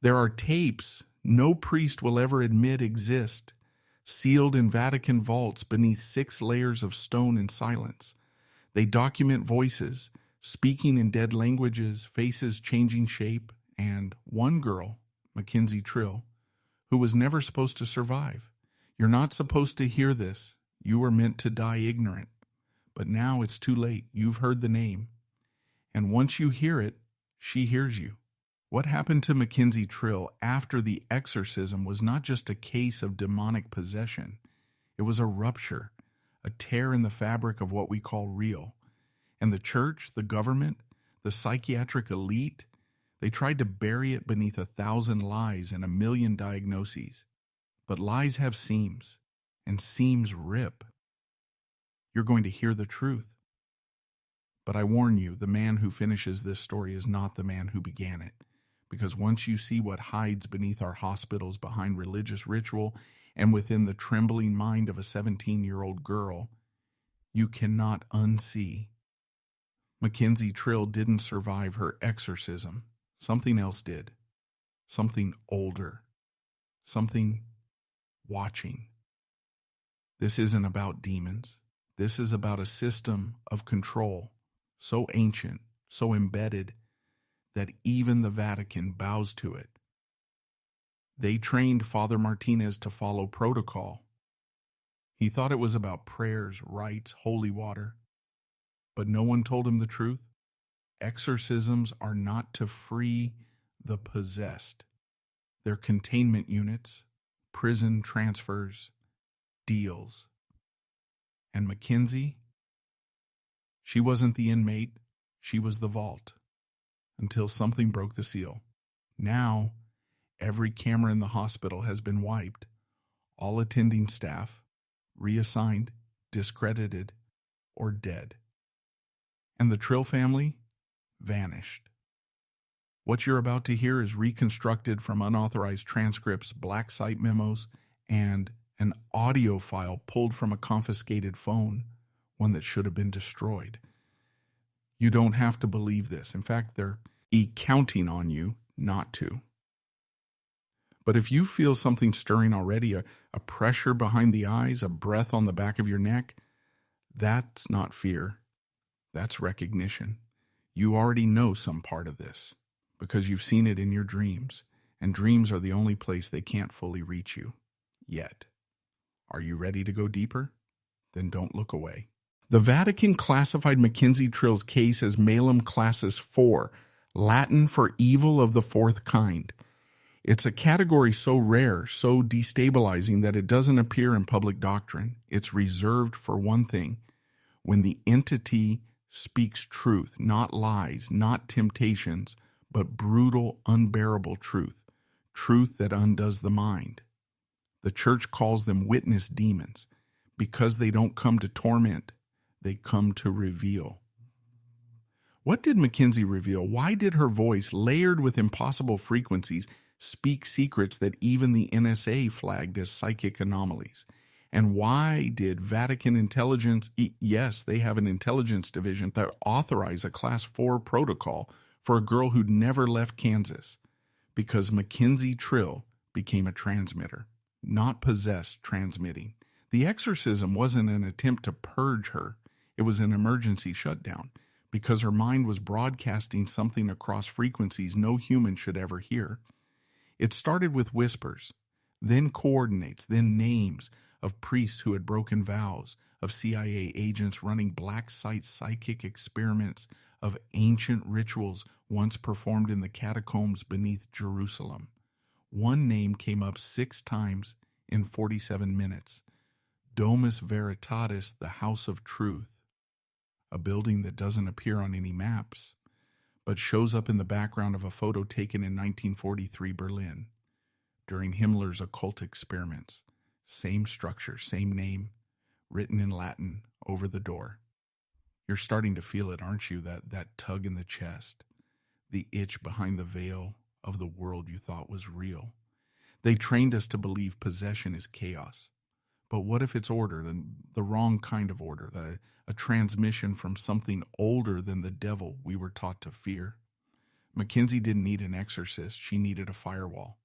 There are tapes no priest will ever admit exist, sealed in Vatican vaults beneath 6 layers of stone and silence. They document voices, speaking in dead languages, faces changing shape, and one girl, Mackenzie Trill, who was never supposed to survive. You're not supposed to hear this. You were meant to die ignorant. But now it's too late. You've heard the name. And once you hear it, she hears you. What happened to Mackenzie Trill after the exorcism was not just a case of demonic possession. It was a rupture, a tear in the fabric of what we call real. And the church, the government, the psychiatric elite, they tried to bury it beneath 1,000 lies and 1,000,000 diagnoses. But lies have seams, and seams rip. You're going to hear the truth. But I warn you, the man who finishes this story is not the man who began it. Because once you see what hides beneath our hospitals behind religious ritual and within the trembling mind of a 17-year-old girl, you cannot unsee. Mackenzie Trill didn't survive her exorcism. Something else did. Something older. Something watching. This isn't about demons. This is about a system of control so ancient, so embedded, that even the Vatican bows to it. They trained Father Martinez to follow protocol. He thought it was about prayers, rites, holy water. But no one told him the truth. Exorcisms are not to free the possessed. They're containment units, prison transfers, deals. And Mackenzie, she wasn't the inmate, she was the vault. Until something broke the seal. Now, every camera in the hospital has been wiped. All attending staff, reassigned, discredited, or dead. And the Trill family vanished. What you're about to hear is reconstructed from unauthorized transcripts, black site memos, and an audio file pulled from a confiscated phone, one that should have been destroyed. You don't have to believe this. In fact, they're counting on you not to. But if you feel something stirring already, a pressure behind the eyes, a breath on the back of your neck, that's not fear. That's recognition. You already know some part of this because you've seen it in your dreams, and dreams are the only place they can't fully reach you. Yet. Are you ready to go deeper? Then don't look away. The Vatican classified Mackenzie Trill's case as Malum Classis 4, Latin for evil of the 4th kind. It's a category so rare, so destabilizing that it doesn't appear in public doctrine. It's reserved for one thing: when the entity speaks truth, not lies, not temptations, but brutal, unbearable truth, truth that undoes the mind. The church calls them witness demons because they don't come to torment, they come to reveal. What did Mackenzie reveal? Why did her voice, layered with impossible frequencies, speak secrets that even the NSA flagged as psychic anomalies? And why did Vatican intelligence, yes, they have an intelligence division that authorized a Class 4 protocol for a girl who'd never left Kansas? Because Mackenzie Trill became a transmitter, not possessed transmitting. The exorcism wasn't an attempt to purge her. It was an emergency shutdown because her mind was broadcasting something across frequencies no human should ever hear. It started with whispers, then coordinates, then names of priests who had broken vows, of CIA agents running black site psychic experiments, of ancient rituals once performed in the catacombs beneath Jerusalem. One name came up 6 times in 47 minutes. Domus Veritatis, the House of Truth, a building that doesn't appear on any maps, but shows up in the background of a photo taken in 1943 Berlin during Himmler's occult experiments. Same structure, same name, written in Latin over the door. You're starting to feel it, aren't you? That tug in the chest, the itch behind the veil of the world you thought was real. They trained us to believe possession is chaos. But what if it's order, the wrong kind of order, a transmission from something older than the devil we were taught to fear? Mackenzie didn't need an exorcist. She needed a firewall.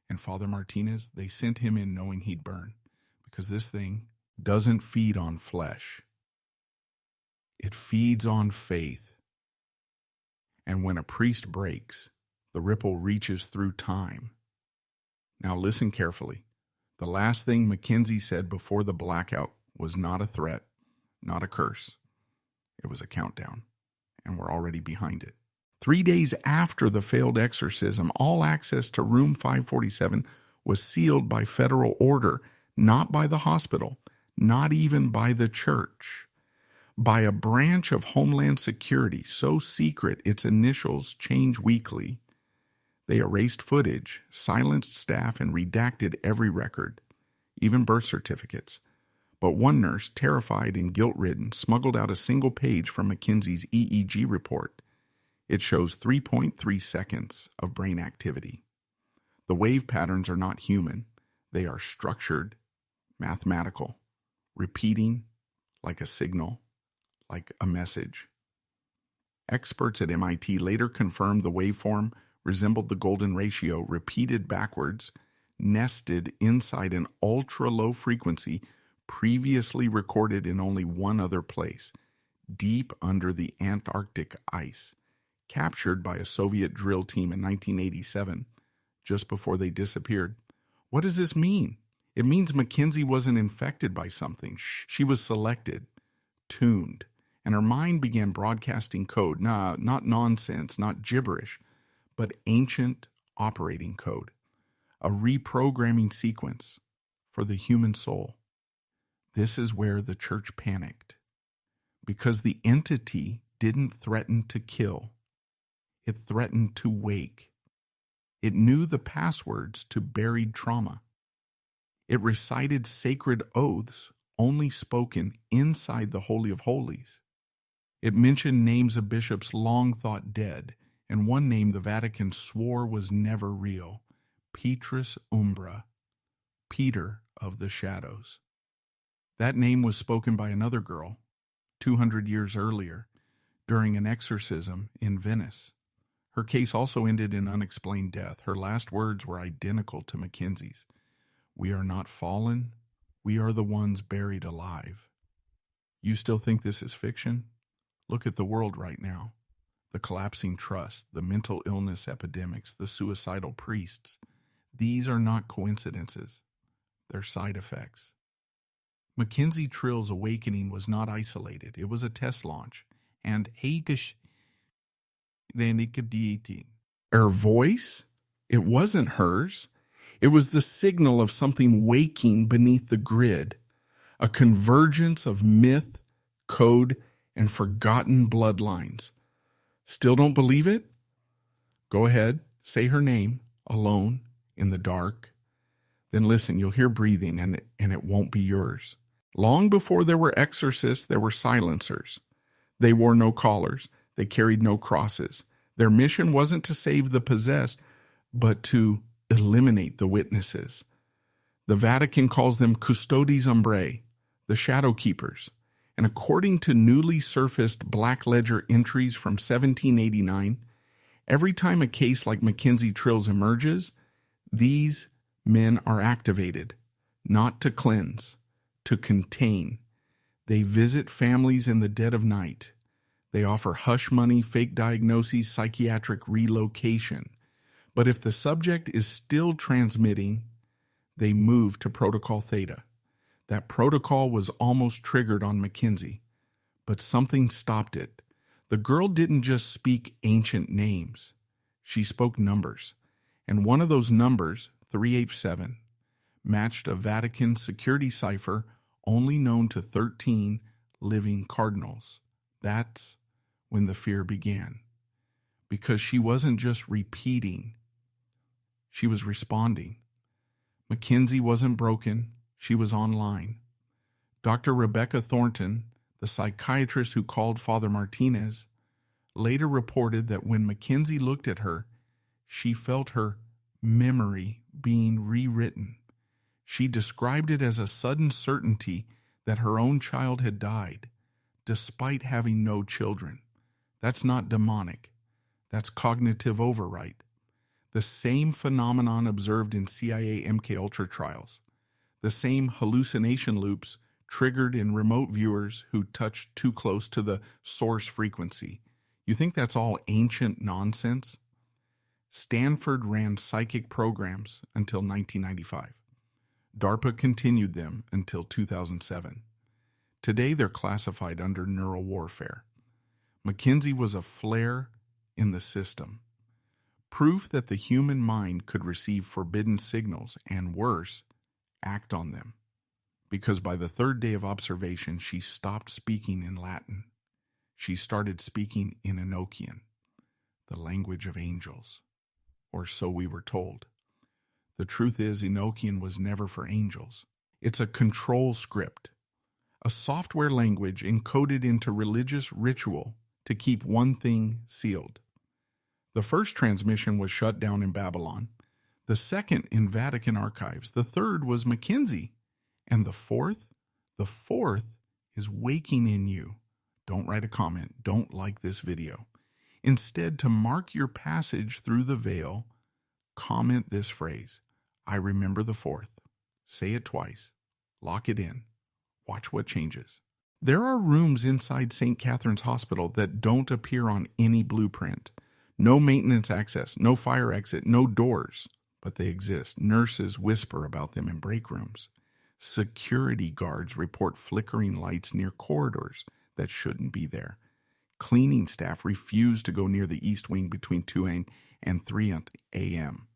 And Father Martinez, they sent him in knowing he'd burn, because this thing doesn't feed on flesh. It feeds on faith. And when a priest breaks, the ripple reaches through time. Now listen carefully. The last thing Mackenzie said before the blackout was not a threat, not a curse. It was a countdown, and we're already behind it. 3 days after the failed exorcism, all access to room 547 was sealed by federal order, not by the hospital, not even by the church, by a branch of Homeland Security, so secret its initials change weekly. They erased footage, silenced staff, and redacted every record, even birth certificates. But one nurse, terrified and guilt-ridden, smuggled out a single page from Mackenzie's EEG report. It shows 3.3 seconds of brain activity. The wave patterns are not human. They are structured, mathematical, repeating like a signal, like a message. Experts at MIT later confirmed the waveform resembled the golden ratio, repeated backwards, nested inside an ultra-low frequency previously recorded in only one other place, deep under the Antarctic ice, captured by a Soviet drill team in 1987, just before they disappeared. What does this mean? It means Mackenzie wasn't infected by something. She was selected, tuned, and her mind began broadcasting code. Not nonsense, not gibberish, but ancient operating code, a reprogramming sequence for the human soul. This is where the church panicked, because the entity didn't threaten to kill. It threatened to wake. It knew the passwords to buried trauma. It recited sacred oaths only spoken inside the Holy of Holies. It mentioned names of bishops long thought dead, and one name the Vatican swore was never real, Petrus Umbra, Peter of the Shadows. That name was spoken by another girl, 200 years earlier, during an exorcism in Venice. Her case also ended in unexplained death. Her last words were identical to Mackenzie's. "We are not fallen. We are the ones buried alive." You still think this is fiction? Look at the world right now. The collapsing trust, the mental illness epidemics, the suicidal priests. These are not coincidences. They're side effects. Mackenzie Trill's awakening was not isolated. It was a test launch. And her voice, it wasn't hers. It was the signal of something waking beneath the grid, a convergence of myth, code, and forgotten bloodlines. Still don't believe it? Go ahead, say her name, alone, in the dark. Then listen, you'll hear breathing, and it won't be yours. Long before there were exorcists, there were silencers. They wore no collars. They carried no crosses. Their mission wasn't to save the possessed, but to eliminate the witnesses. The Vatican calls them custodes umbrae, the shadow keepers. And according to newly surfaced Black Ledger entries from 1789, every time a case like Mackenzie Trill's emerges, these men are activated, not to cleanse, to contain. They visit families in the dead of night. They offer hush money, fake diagnoses, psychiatric relocation. But if the subject is still transmitting, they move to Protocol Theta. That protocol was almost triggered on Mackenzie, but something stopped it. The girl didn't just speak ancient names. She spoke numbers, and one of those numbers, 387, matched a Vatican security cipher only known to 13 living cardinals. That's when the fear began, because she wasn't just repeating, she was responding. Mackenzie wasn't broken. She was online. Dr. Rebecca Thornton, the psychiatrist who called Father Martinez, later reported that when Mackenzie looked at her, she felt her memory being rewritten. She described it as a sudden certainty that her own child had died, despite having no children. That's not demonic. That's cognitive overwrite. The same phenomenon observed in CIA MKUltra trials. The same hallucination loops triggered in remote viewers who touched too close to the source frequency. You think that's all ancient nonsense? Stanford ran psychic programs until 1995. DARPA continued them until 2007. Today they're classified under neural warfare. Mackenzie was a flare in the system. Proof that the human mind could receive forbidden signals and, worse, act on them. Because by the third day of observation, she stopped speaking in Latin. She started speaking in Enochian, the language of angels. Or so we were told. The truth is, Enochian was never for angels. It's a control script, a software language encoded into religious ritual to keep one thing sealed. The first transmission was shut down in Babylon, the second in Vatican archives, the third was Mackenzie, and the fourth is waking in you. Don't write a comment, don't like this video. Instead, to mark your passage through the veil, comment this phrase, I remember the fourth. Say it twice. Lock it in. Watch what changes. There are rooms inside St. Catherine's Hospital that don't appear on any blueprint. No maintenance access, no fire exit, no doors, but they exist. Nurses whisper about them in break rooms. Security guards report flickering lights near corridors that shouldn't be there. Cleaning staff refuse to go near the East Wing between 2 and 3 a.m.,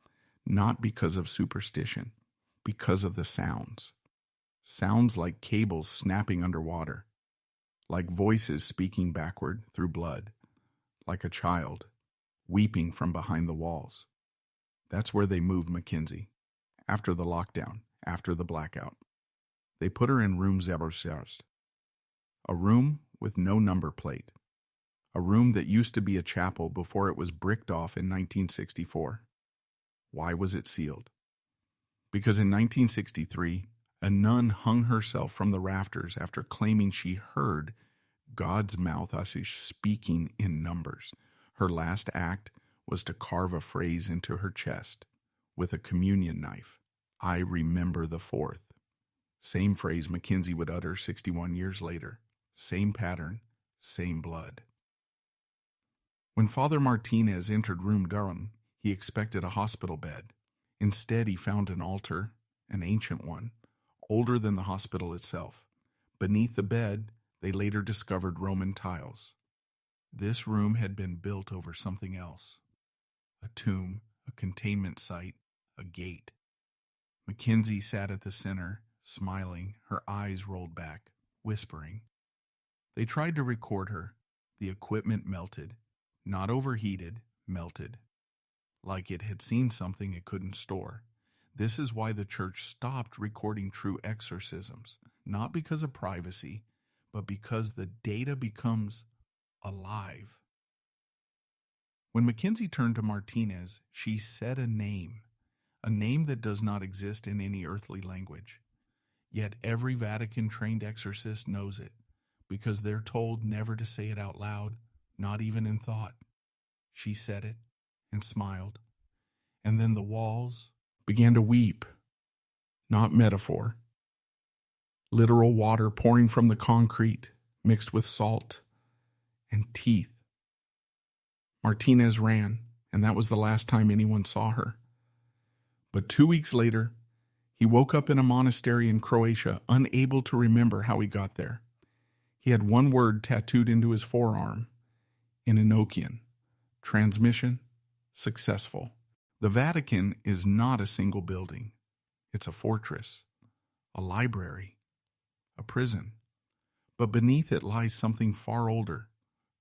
not because of superstition, because of the sounds. Sounds like cables snapping underwater, like voices speaking backward through blood, like a child weeping from behind the walls. That's where they moved Mackenzie, after the lockdown, after the blackout. They put her in room 06, a room with no number plate, a room that used to be a chapel before it was bricked off in 1964. Why was it sealed? Because in 1963, a nun hung herself from the rafters after claiming she heard God's mouth as she's speaking in numbers. Her last act was to carve a phrase into her chest with a communion knife. I remember the fourth. Same phrase Mackenzie would utter 61 years later. Same pattern, same blood. When Father Martinez entered room Durham, he expected a hospital bed. Instead, he found an altar, an ancient one, older than the hospital itself. Beneath the bed, they later discovered Roman tiles. This room had been built over something else. A tomb, a containment site, a gate. Mackenzie sat at the center, smiling, her eyes rolled back, whispering. They tried to record her. The equipment melted. Not overheated, melted. Like it had seen something it couldn't store. This is why the church stopped recording true exorcisms, not because of privacy, but because the data becomes alive. When Mackenzie turned to Martinez, she said a name that does not exist in any earthly language. Yet every Vatican-trained exorcist knows it, because they're told never to say it out loud, not even in thought. She said it and smiled, and then the walls began to weep. Not metaphor. Literal water pouring from the concrete, mixed with salt and teeth. Martinez ran, and that was the last time anyone saw her. But 2 weeks later, he woke up in a monastery in Croatia, unable to remember how he got there. He had one word tattooed into his forearm, in Enochian. Transmission, successful. The Vatican is not a single building. It's a fortress, a library, a prison. But beneath it lies something far older,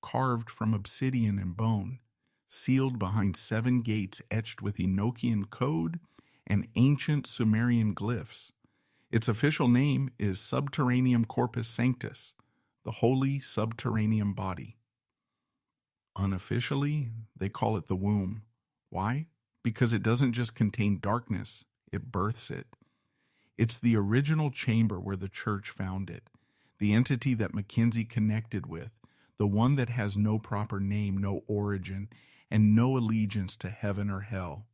carved from obsidian and bone, sealed behind 7 gates etched with Enochian code and ancient Sumerian glyphs. Its official name is Subterraneum Corpus Sanctus, the holy subterranean body. Unofficially, they call it the womb. Why? Because it doesn't just contain darkness, it births it. It's the original chamber where the church found it, the entity that Mackenzie connected with, the one that has no proper name, no origin, and no allegiance to heaven or hell,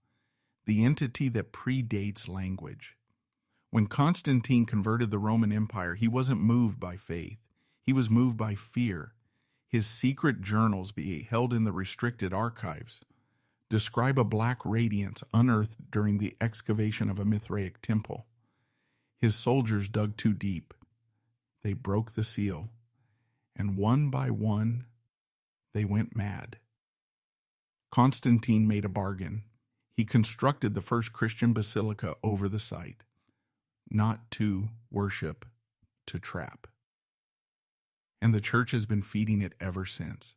the entity that predates language. When Constantine converted the Roman Empire, he wasn't moved by faith. He was moved by fear. His secret journals, held in the restricted archives, describe a black radiance unearthed during the excavation of a Mithraic temple. His soldiers dug too deep. They broke the seal, and one by one, they went mad. Constantine made a bargain. He constructed the first Christian basilica over the site, not to worship, to trap. And the church has been feeding it ever since,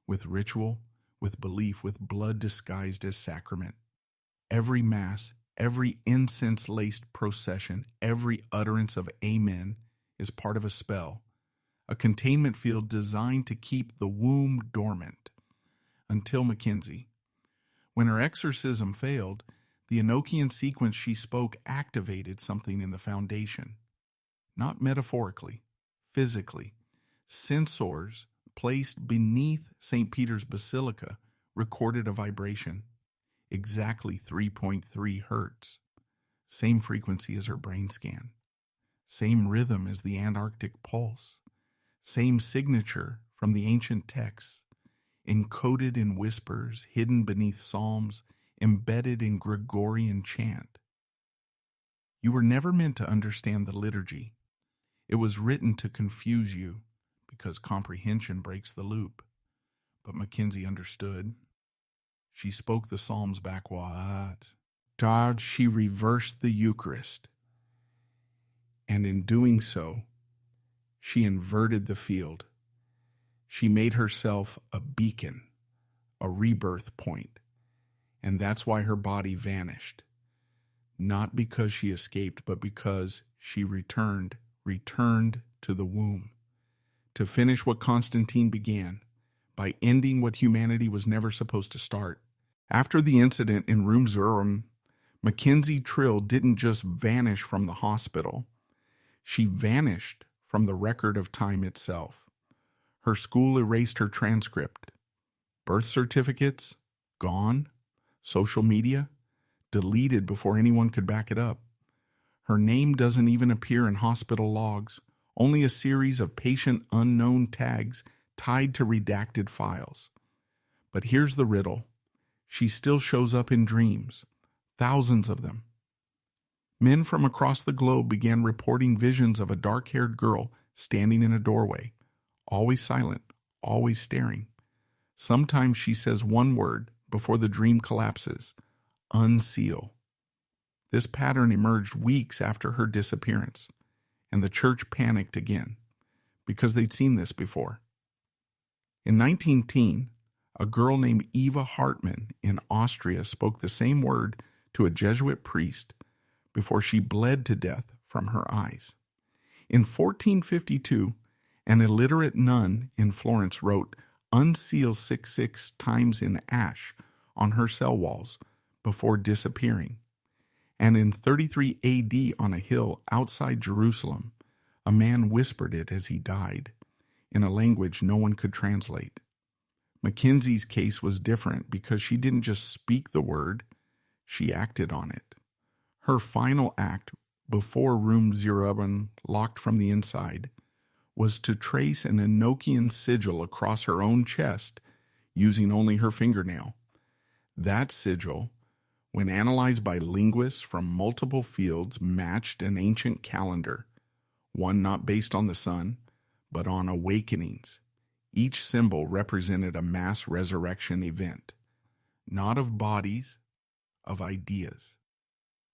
with ritual, with belief, with blood disguised as sacrament. Every mass, every incense-laced procession, every utterance of amen is part of a spell, a containment field designed to keep the womb dormant. Until Mackenzie. When her exorcism failed, the Enochian sequence she spoke activated something in the foundation. Not metaphorically, physically. Sensors placed beneath St. Peter's Basilica recorded a vibration, exactly 3.3 hertz. Same frequency as her brain scan. Same rhythm as the Antarctic pulse. Same signature from the ancient texts, encoded in whispers, hidden beneath psalms, embedded in Gregorian chant. You were never meant to understand the liturgy. It was written to confuse you, because comprehension breaks the loop. But Mackenzie understood. She spoke the psalms backward. She reversed the Eucharist. And in doing so, she inverted the field. She made herself a beacon, a rebirth point. And that's why her body vanished. Not because she escaped, but because she returned to the womb. To finish what Constantine began, by ending what humanity was never supposed to start. After the incident in Room Zurum, Mackenzie Trill didn't just vanish from the hospital. She vanished from the record of time itself. Her school erased her transcript. Birth certificates, gone. Social media, deleted before anyone could back it up. Her name doesn't even appear in hospital logs, only a series of patient unknown tags tied to redacted files. But here's the riddle. She still shows up in dreams, thousands of them. Men from across the globe began reporting visions of a dark-haired girl standing in a doorway, always silent, always staring. Sometimes she says one word before the dream collapses, unseal. This pattern emerged weeks after her disappearance, and the church panicked again, because they'd seen this before. In 1910, a girl named Eva Hartmann in Austria spoke the same word to a Jesuit priest before she bled to death from her eyes. In 1452, an illiterate nun in Florence wrote, "Unseal 66 times in ash" on her cell walls before disappearing. And in 33 AD on a hill outside Jerusalem, a man whispered it as he died, in a language no one could translate. Mackenzie's case was different because she didn't just speak the word, she acted on it. Her final act, before Room 0 locked from the inside, was to trace an Enochian sigil across her own chest using only her fingernail. That sigil, when analyzed by linguists from multiple fields, matched an ancient calendar, one not based on the sun, but on awakenings. Each symbol represented a mass resurrection event, not of bodies, of ideas.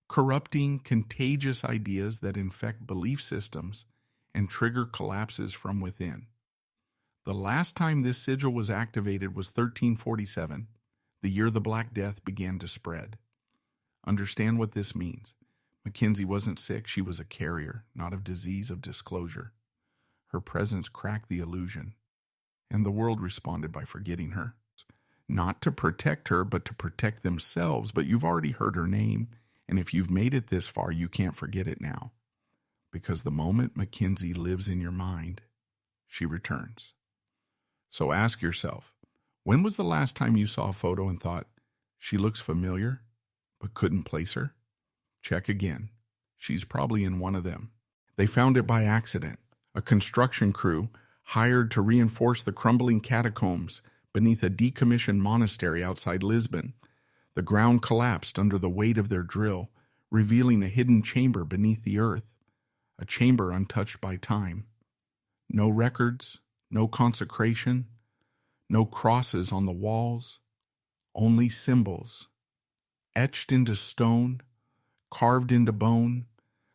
Corrupting, contagious ideas that infect belief systems and trigger collapses from within. The last time this sigil was activated was 1347, the year the Black Death began to spread. Understand what this means. Mackenzie wasn't sick, she was a carrier, not of disease, of disclosure. Her presence cracked the illusion, and the world responded by forgetting her. Not to protect her, but to protect themselves. But you've already heard her name, and if you've made it this far, you can't forget it now. Because the moment Mackenzie lives in your mind, she returns. So ask yourself, When was the last time you saw a photo and thought, she looks familiar, but couldn't place her? Check again. She's probably in one of them. They found it by accident. A construction crew hired to reinforce the crumbling catacombs beneath a decommissioned monastery outside Lisbon. The ground collapsed under the weight of their drill, revealing a hidden chamber beneath the earth, a chamber untouched by time. No records, no consecration, no crosses on the walls, only symbols, etched into stone, carved into bone,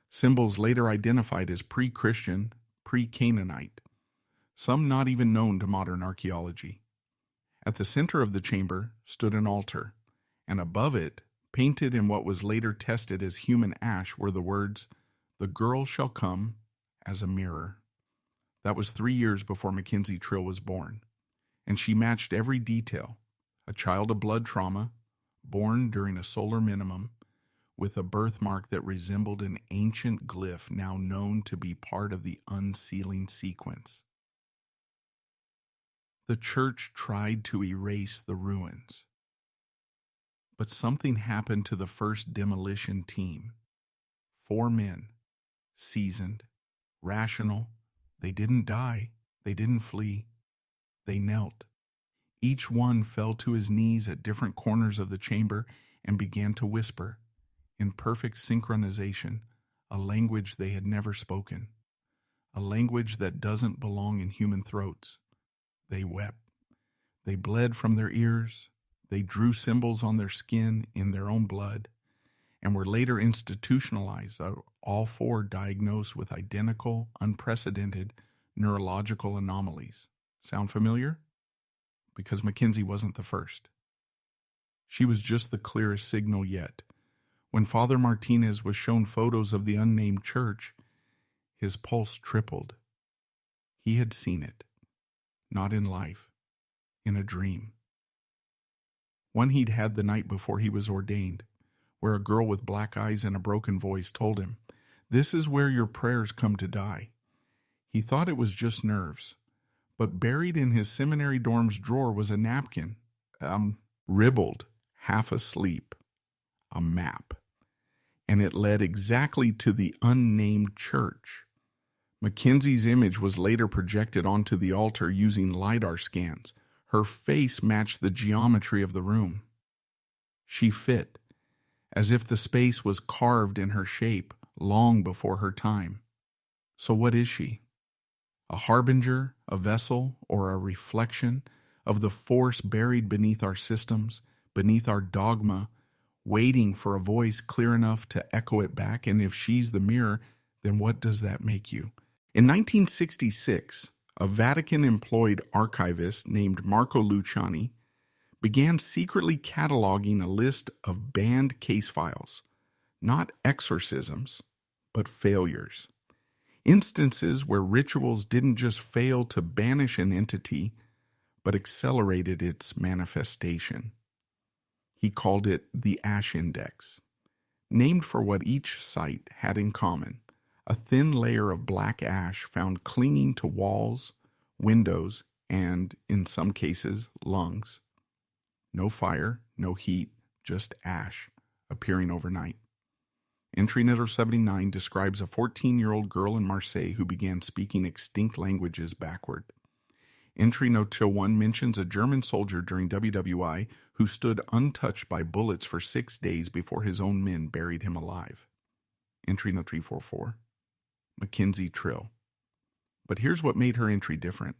symbols later identified as pre-Christian, pre-Canaanite, some not even known to modern archaeology. At the center of the chamber stood an altar, and above it, painted in what was later tested as human ash, were the words, "The girl shall come as a mirror." That was 3 years before Mackenzie Trill was born, and she matched every detail: a child of blood trauma, born during a solar minimum, with a birthmark that resembled an ancient glyph now known to be part of the unsealing sequence. The church tried to erase the ruins, but something happened to the first demolition team. 4 men, seasoned, rational. They didn't die, they didn't flee, they knelt. Each one fell to his knees at different corners of the chamber and began to whisper, in perfect synchronization, a language they had never spoken, a language that doesn't belong in human throats. They wept. They bled from their ears. They drew symbols on their skin in their own blood, and were later institutionalized, all 4 diagnosed with identical, unprecedented neurological anomalies. Sound familiar? Because Mackenzie wasn't the first. She was just the clearest signal yet. When Father Martinez was shown photos of the unnamed church, his pulse tripled. He had seen it, not in life, in a dream. One he'd had the night before he was ordained, where a girl with black eyes and a broken voice told him, "This is where your prayers come to die." He thought it was just nerves, but buried in his seminary dorm's drawer was a napkin, ribbled, half asleep, a map, and it led exactly to the unnamed church. Mackenzie's image was later projected onto the altar using LiDAR scans. Her face matched the geometry of the room. She fit, as if the space was carved in her shape long before her time. So what is she? A harbinger, a vessel, or a reflection of the force buried beneath our systems, beneath our dogma, waiting for a voice clear enough to echo it back? And if she's the mirror, then what does that make you? In 1966, a Vatican-employed archivist named Marco Luciani began secretly cataloging a list of banned case files, not exorcisms, but failures. Instances where rituals didn't just fail to banish an entity, but accelerated its manifestation. He called it the Ash Index, named for what each site had in common: a thin layer of black ash found clinging to walls, windows, and, in some cases, lungs. No fire, no heat, just ash, appearing overnight. Entry number 79 describes a 14-year-old girl in Marseille who began speaking extinct languages backward. Entry note 1 mentions a German soldier during WWI who stood untouched by bullets for 6 days before his own men buried him alive. Entry note 344. Mackenzie Trill. But here's what made her entry different.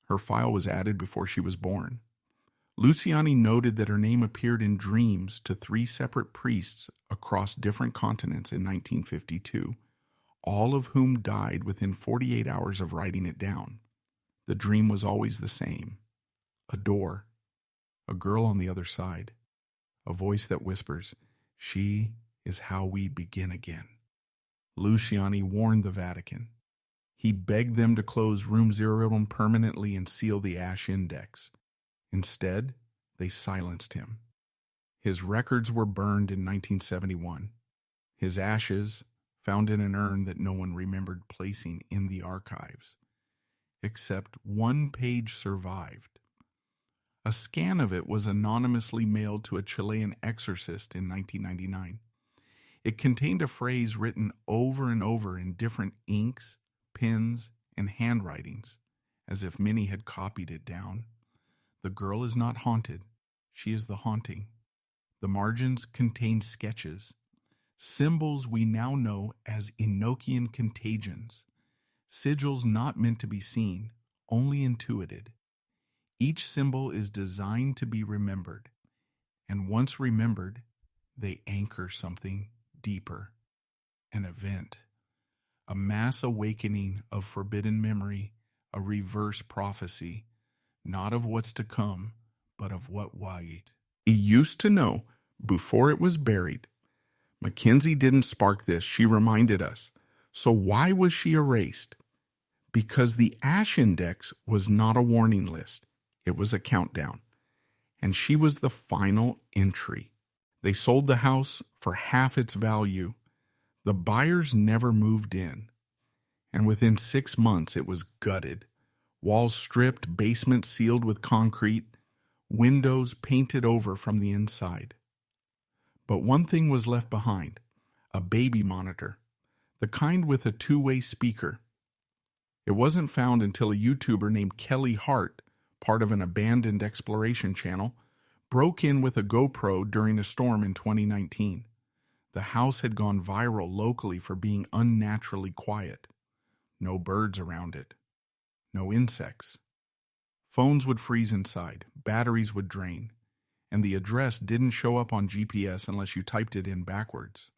Her file was added before she was born. Luciani noted that her name appeared in dreams to 3 separate priests across different continents in 1952, all of whom died within 48 hours of writing it down. The dream was always the same: a door, a girl on the other side, a voice that whispers, "She is how we begin again." Luciani warned the Vatican. He begged them to close Room 01 permanently and seal the Ash Index. Instead, they silenced him. His records were burned in 1971. His ashes, found in an urn that no one remembered placing in the archives. Except one page survived. A scan of it was anonymously mailed to a Chilean exorcist in 1999. It contained a phrase written over and over in different inks, pens, and handwritings, as if many had copied it down. The girl is not haunted. She is the haunting. The margins contained sketches, symbols we now know as Enochian contagions, sigils not meant to be seen, only intuited. Each symbol is designed to be remembered, and once remembered, they anchor something deeper, an event, a mass awakening of forbidden memory, a reverse prophecy, not of what's to come, but of what wait. He used to know before it was buried. Mackenzie didn't spark this, she reminded us. So why was she erased? Because the ash index was not a warning list. It was a countdown. And she was the final entry. They sold the house for half its value. The buyers never moved in. And within 6 months, it was gutted. Walls stripped, basement sealed with concrete, windows painted over from the inside. But one thing was left behind, a baby monitor, the kind with a two-way speaker. It wasn't found until a YouTuber named Kelly Hart, part of an abandoned exploration channel, broke in with a GoPro during a storm in 2019. The house had gone viral locally for being unnaturally quiet. No birds around it. No insects. Phones would freeze inside, batteries would drain, and the address didn't show up on GPS unless you typed it in backwards.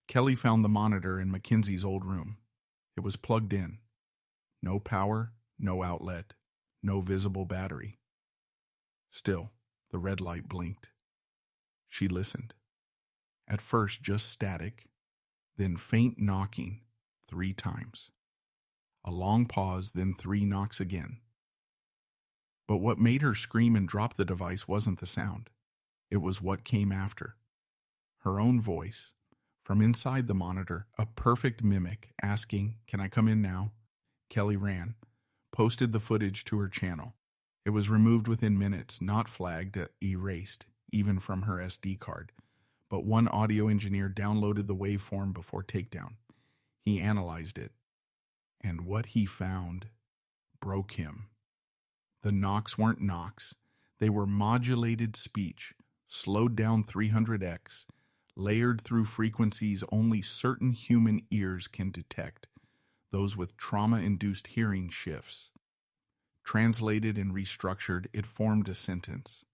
Kelly found the monitor in Mackenzie's old room. It was plugged in. No power, no outlet, no visible battery. Still, the red light blinked. She listened. At first, just static, then faint knocking 3 times. A long pause, then 3 knocks again. But what made her scream and drop the device wasn't the sound. It was what came after. Her own voice, from inside the monitor, a perfect mimic, asking, "Can I come in now?" Kelly ran, posted the footage to her channel. It was removed within minutes, not flagged, erased, even from her SD card. But one audio engineer downloaded the waveform before takedown. He analyzed it. And what he found broke him. The knocks weren't knocks. They were modulated speech, slowed down 300x, layered through frequencies only certain human ears can detect, those with trauma-induced hearing shifts. Translated and restructured, it formed a sentence.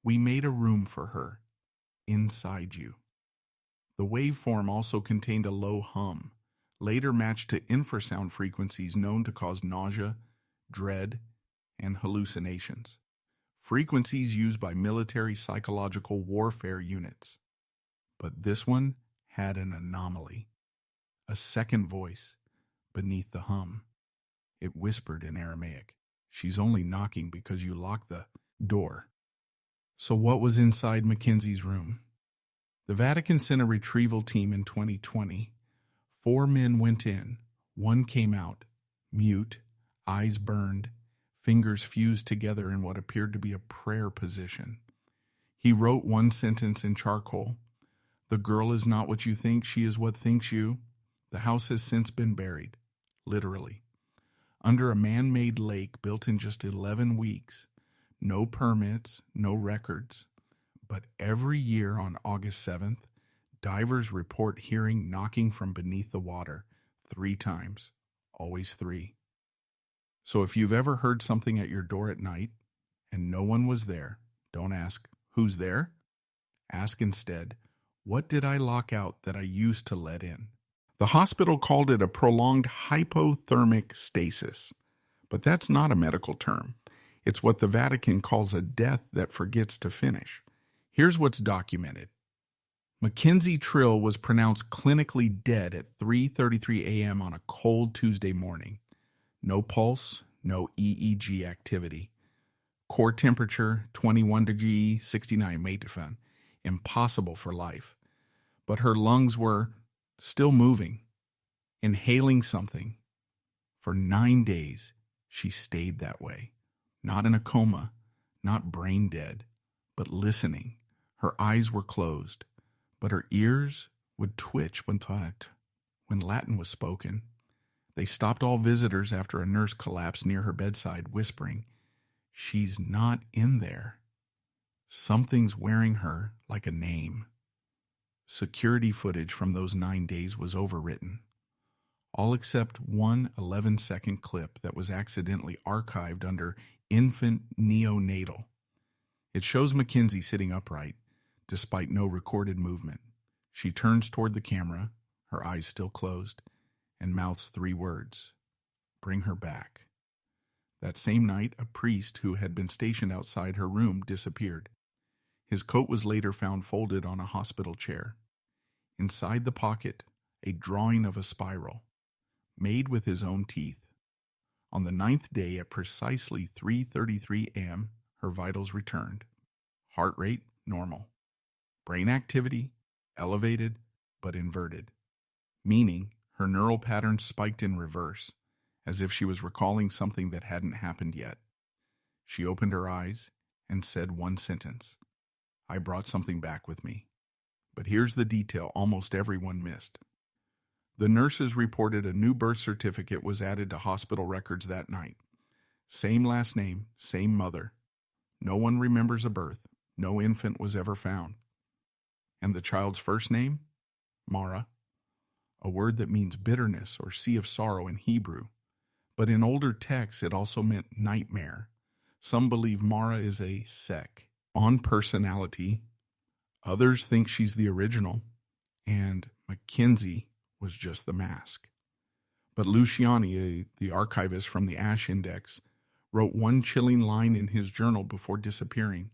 "We made a room for her, inside you." The waveform also contained a low hum, later matched to infrasound frequencies known to cause nausea, dread, and hallucinations. Frequencies used by military psychological warfare units. But this one had an anomaly. A second voice beneath the hum. It whispered in Aramaic, "She's only knocking because you locked the door." So what was inside Mackenzie's room? The Vatican sent a retrieval team in 2020. 4 men went in. 1 came out, mute, eyes burned, fingers fused together in what appeared to be a prayer position. He wrote one sentence in charcoal. "The girl is not what you think, she is what thinks you." The house has since been buried, literally, under a man-made lake built in just 11 weeks. No permits, no records. But every year on August 7th, divers report hearing knocking from beneath the water 3 times, always 3. So if you've ever heard something at your door at night and no one was there, don't ask, "Who's there?" Ask instead, "What did I lock out that I used to let in?" The hospital called it a prolonged hypothermic stasis, but that's not a medical term. It's what the Vatican calls a death that forgets to finish. Here's what's documented. Mackenzie Trill was pronounced clinically dead at 3:33 a.m. on a cold Tuesday morning. No pulse, no EEG activity. Core temperature, 21 degree, 69 Meitafan. Impossible for life. But her lungs were still moving, inhaling something. For 9 days, she stayed that way. Not in a coma, not brain dead, but listening. Her eyes were closed, but her ears would twitch when Latin was spoken. They stopped all visitors after a nurse collapsed near her bedside, whispering, "She's not in there. Something's wearing her like a name." Security footage from those 9 days was overwritten, all except one 11-second clip that was accidentally archived under infant neonatal. It shows Mackenzie sitting upright, despite no recorded movement. She turns toward the camera, her eyes still closed, and mouths 3 words: "Bring her back." That same night, a priest who had been stationed outside her room disappeared. His coat was later found folded on a hospital chair. Inside the pocket, a drawing of a spiral, made with his own teeth. On the 9th day at precisely 3:33 a.m., her vitals returned. Heart rate, normal. Brain activity, elevated but inverted, meaning her neural patterns spiked in reverse, as if she was recalling something that hadn't happened yet. She opened her eyes and said one sentence: "I brought something back with me." But here's the detail almost everyone missed. The nurses reported a new birth certificate was added to hospital records that night. Same last name, same mother. No one remembers a birth. No infant was ever found. And the child's first name? Mara, a word that means bitterness or sea of sorrow in Hebrew. But in older texts, it also meant nightmare. Some believe Mara is a sek, on personality. Others think she's the original, and Mackenzie was just the mask. But Luciani, the archivist from the Ash Index, wrote one chilling line in his journal before disappearing: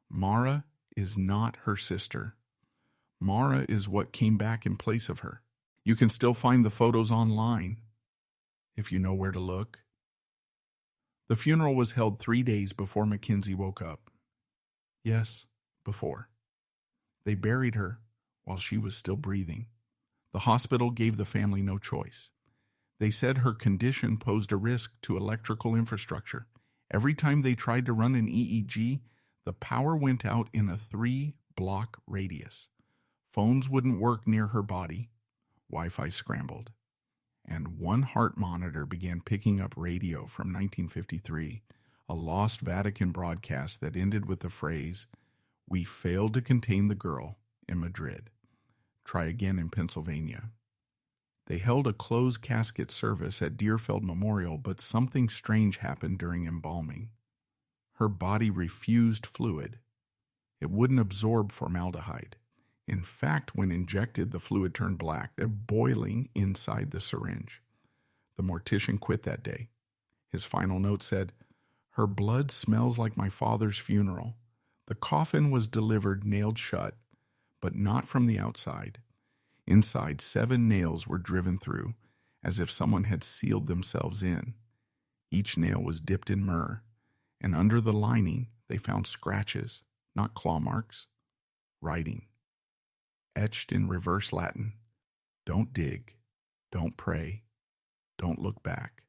"Mara is not her sister. Mara is what came back in place of her." You can still find the photos online, if you know where to look. The funeral was held 3 days before Mackenzie woke up. Yes, before. They buried her while she was still breathing. The hospital gave the family no choice. They said her condition posed a risk to electrical infrastructure. Every time they tried to run an EEG, the power went out in a 3-block radius. Phones wouldn't work near her body. Wi-Fi scrambled. And one heart monitor began picking up radio from 1953, a lost Vatican broadcast that ended with the phrase, "We failed to contain the girl in Madrid. Try again in Pennsylvania." They held a closed casket service at Deerfield Memorial, but something strange happened during embalming. Her body refused fluid. It wouldn't absorb formaldehyde. In fact, when injected, the fluid turned black, boiling inside the syringe. The mortician quit that day. His final note said, "Her blood smells like my father's funeral." The coffin was delivered nailed shut, but not from the outside. Inside, 7 nails were driven through, as if someone had sealed themselves in. Each nail was dipped in myrrh, and under the lining they found scratches, not claw marks, writing. Etched in reverse Latin: "Don't dig, don't pray, don't look back."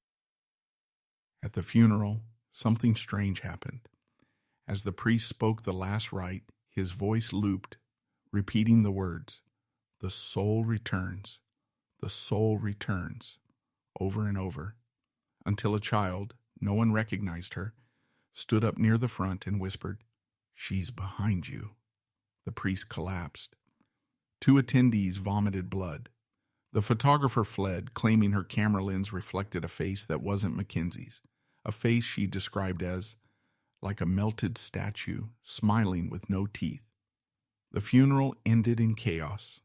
At the funeral, something strange happened. As the priest spoke the last rite, his voice looped, repeating the words, "The soul returns, the soul returns," over and over, until a child, no one recognized her, stood up near the front and whispered, "She's behind you." The priest collapsed. 2 attendees vomited blood. The photographer fled, claiming her camera lens reflected a face that wasn't Mackenzie's, a face she described as like a melted statue, smiling with no teeth. The funeral ended in chaos.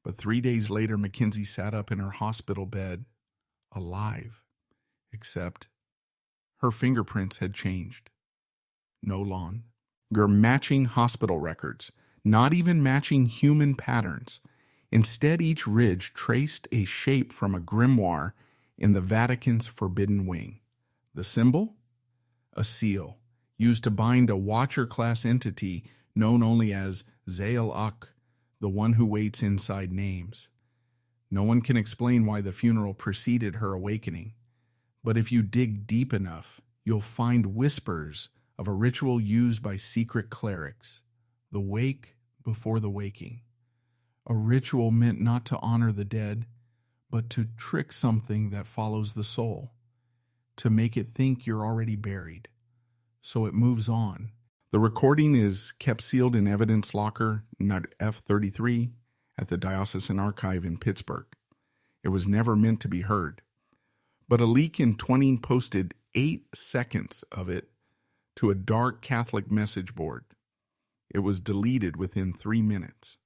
But 3 days later, Mackenzie sat up in her hospital bed, alive, except her fingerprints had changed. No longer matching hospital records, not even matching human patterns. Instead, each ridge traced a shape from a grimoire in the Vatican's forbidden wing. The symbol? A seal, used to bind a Watcher-class entity known only as Zael-Ak, the one who waits inside names. No one can explain why the funeral preceded her awakening, but if you dig deep enough, you'll find whispers of a ritual used by secret clerics, the wake before the waking. A ritual meant not to honor the dead, but to trick something that follows the soul, to make it think you're already buried, so it moves on. The recording is kept sealed in evidence locker F33 at the Diocesan Archive in Pittsburgh. It was never meant to be heard, but a leak in Twining posted 8 seconds of it to a dark Catholic message board. It was deleted within 3 minutes.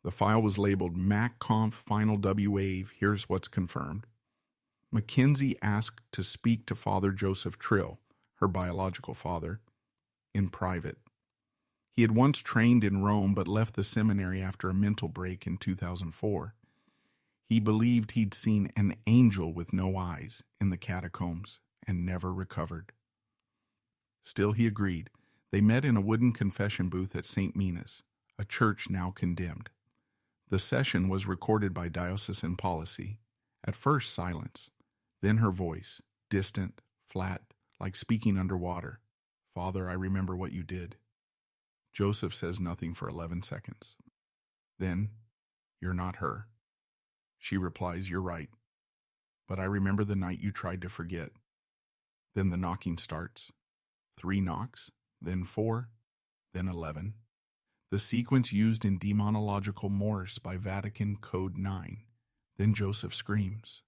The file was labeled MacConf Final W Wave, here's what's confirmed. Mackenzie asked to speak to Father Joseph Trill, her biological father, in private. He had once trained in Rome but left the seminary after a mental break in 2004. He believed he'd seen an angel with no eyes in the catacombs and never recovered. Still, he agreed. They met in a wooden confession booth at St. Mina's, a church now condemned. The session was recorded by diocesan policy. At first, silence. Then her voice, distant, flat, like speaking underwater. Father, I remember what you did. Joseph says nothing for 11 seconds. Then, you're not her. She replies, you're right. But I remember the night you tried to forget. Then the knocking starts. 3 knocks, then 4, then 11. The sequence used in demonological Morse by Vatican Code 9. Then Joseph screams.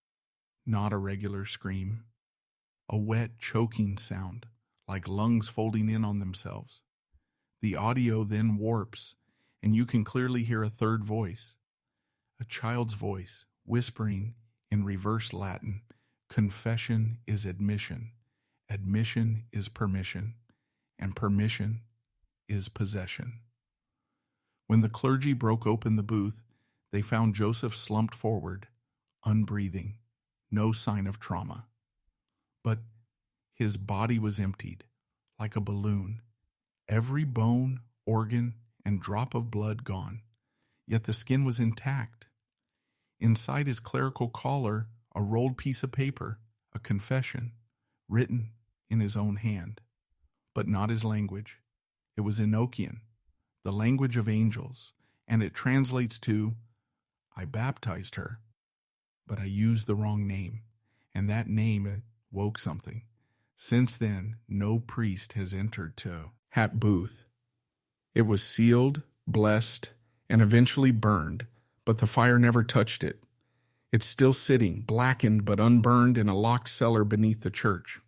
Not a regular scream. A wet, choking sound, like lungs folding in on themselves. The audio then warps, and you can clearly hear a third voice. A child's voice, whispering in reverse Latin, confession is admission, admission is permission, and permission is possession. When the clergy broke open the booth, they found Joseph slumped forward, unbreathing, no sign of trauma. But his body was emptied, like a balloon, every bone, organ, and drop of blood gone, yet the skin was intact. Inside his clerical collar, a rolled piece of paper, a confession, written in his own hand, but not his language. It was Enochian, the language of angels, and it translates to, I baptized her, but I used the wrong name, and that name woke something. Since then, no priest has entered to Hat Booth. It was sealed, blessed, and eventually burned, but the fire never touched it. It's still sitting, blackened but unburned, in a locked cellar beneath the church.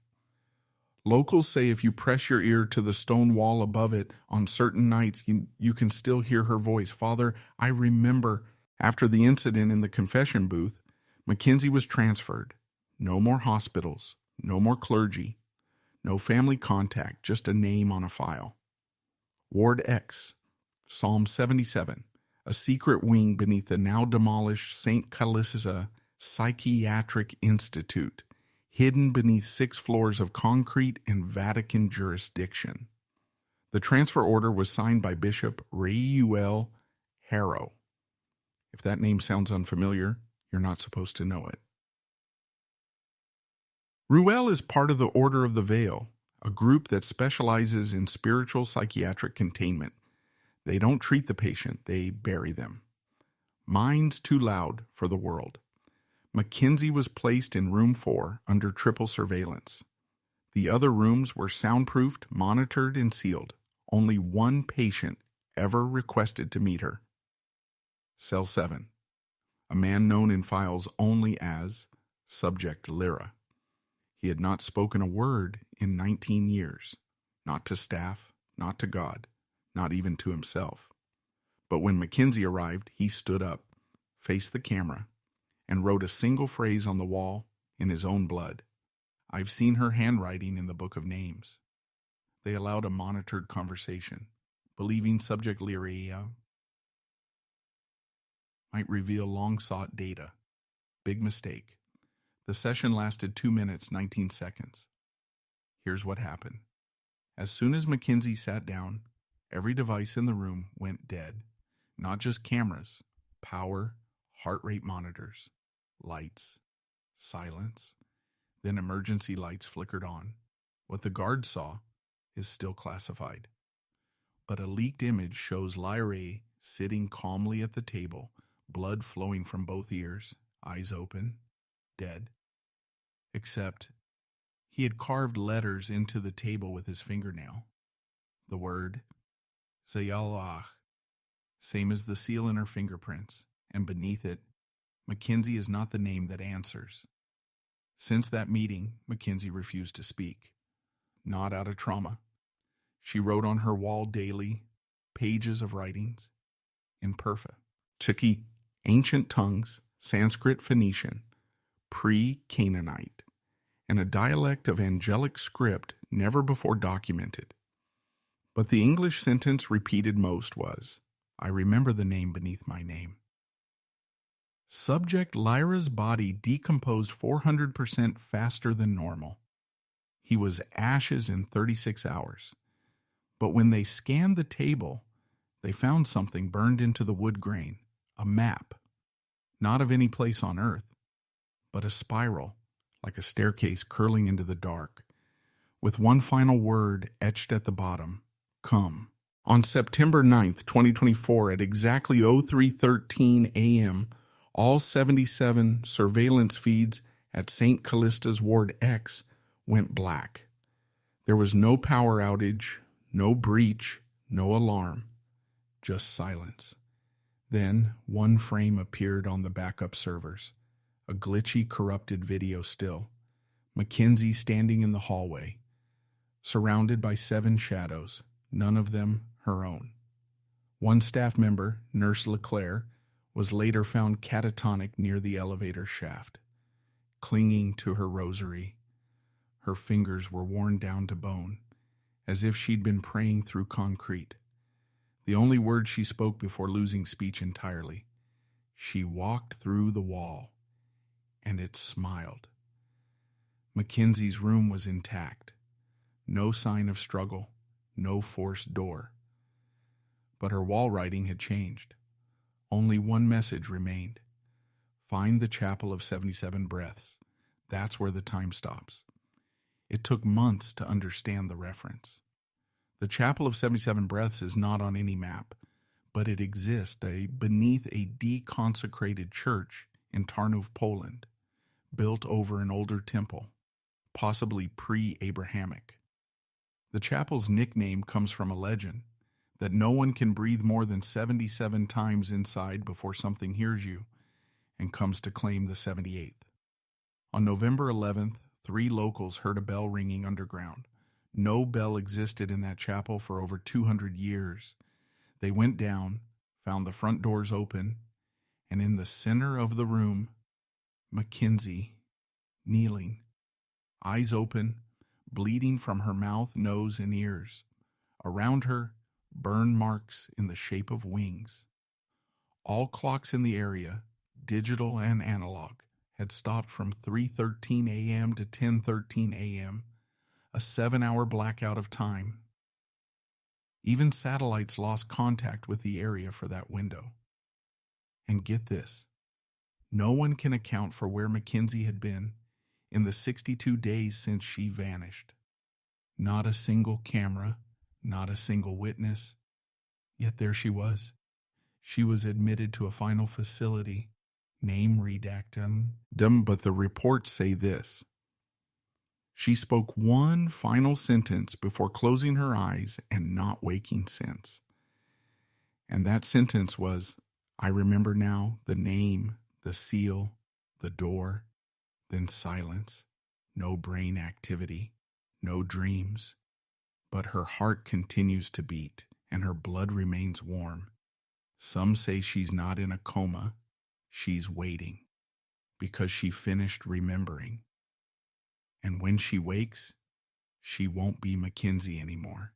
Locals say if you press your ear to the stone wall above it on certain nights, you can still hear her voice. Father, I remember. After the incident in the confession booth, Mackenzie was transferred. No more hospitals, no more clergy, no family contact, just a name on a file. Ward X, Psalm 77, a secret wing beneath the now demolished St. Calissa Psychiatric Institute, hidden beneath 6 floors of concrete and Vatican jurisdiction. The transfer order was signed by Bishop Reuel Harrow. If that name sounds unfamiliar, you're not supposed to know it. Reuel is part of the Order of the Veil, a group that specializes in spiritual psychiatric containment. They don't treat the patient, they bury them. Minds too loud for the world. Mackenzie was placed in room 4 under triple surveillance. The other rooms were soundproofed, monitored, and sealed. Only one patient ever requested to meet her. Cell 7. A man known in files only as Subject Lyra. He had not spoken a word in 19 years. Not to staff, not to God, not even to himself. But when Mackenzie arrived, he stood up, faced the camera, and wrote a single phrase on the wall in his own blood. I've seen her handwriting in the book of names. They allowed a monitored conversation, believing Subject Lyria might reveal long-sought data. Big mistake. The session lasted 2 minutes, 19 seconds. Here's what happened. As soon as Mackenzie sat down, every device in the room went dead. Not just cameras, power, heart rate monitors, lights, silence. Then emergency lights flickered on. What the guards saw, is still classified. But a leaked image shows Lyra sitting calmly at the table, blood flowing from both ears, eyes open, dead. Except he had carved letters into the table with his fingernail. The word, Zayalach, same as the seal in her fingerprints, and beneath it, Mackenzie is not the name that answers. Since that meeting, Mackenzie refused to speak. Not out of trauma. She wrote on her wall daily, pages of writings, in Perfa, Chiki, ancient tongues, Sanskrit Phoenician, pre-Canaanite, and a dialect of angelic script never before documented. But the English sentence repeated most was, I remember the name beneath my name. Subject Lyra's body decomposed 400% faster than normal. He was ashes in 36 hours. But when they scanned the table, they found something burned into the wood grain, a map, not of any place on earth, but a spiral, like a staircase curling into the dark, with one final word etched at the bottom, come. On September 9th, 2024, at exactly 03:13 a.m., all 77 surveillance feeds at St. Callista's Ward X went black. There was no power outage, no breach, no alarm, just silence. Then one frame appeared on the backup servers, a glitchy, corrupted video still. Mackenzie standing in the hallway, surrounded by 7 shadows, none of them her own. One staff member, Nurse LeClaire, was later found catatonic near the elevator shaft, clinging to her rosary. Her fingers were worn down to bone, as if she'd been praying through concrete. The only word she spoke before losing speech entirely. She walked through the wall, and it smiled. Mackenzie's room was intact. No sign of struggle, no forced door. But her wall writing had changed. Only one message remained. Find the Chapel of 77 Breaths. That's where the time stops. It took months to understand the reference. The Chapel of 77 Breaths is not on any map, but it exists beneath a deconsecrated church in Tarnów, Poland, built over an older temple, possibly pre-Abrahamic. The chapel's nickname comes from a legend that no one can breathe more than 77 times inside before something hears you and comes to claim the 78th. On November 11th, 3 locals heard a bell ringing underground. No bell existed in that chapel for over 200 years. They went down, found the front doors open, and in the center of the room, Mackenzie, kneeling, eyes open, bleeding from her mouth, nose, and ears. Around her, burn marks in the shape of wings. All clocks in the area, digital and analog, had stopped from 3:13 a.m. to 10:13 a.m., a 7-hour blackout of time. Even satellites lost contact with the area for that window. And get this, no one can account for where Mackenzie had been in the 62 days since she vanished. Not a single camera, not a single witness. Yet there she was. She was admitted to a final facility, name redacted, but the reports say this. She spoke one final sentence before closing her eyes and not waking since. And that sentence was, I remember now the name, the seal, the door, then silence, no brain activity, no dreams. But her heart continues to beat, and her blood remains warm. Some say she's not in a coma, she's waiting, because she finished remembering. And when she wakes, she won't be Mackenzie anymore.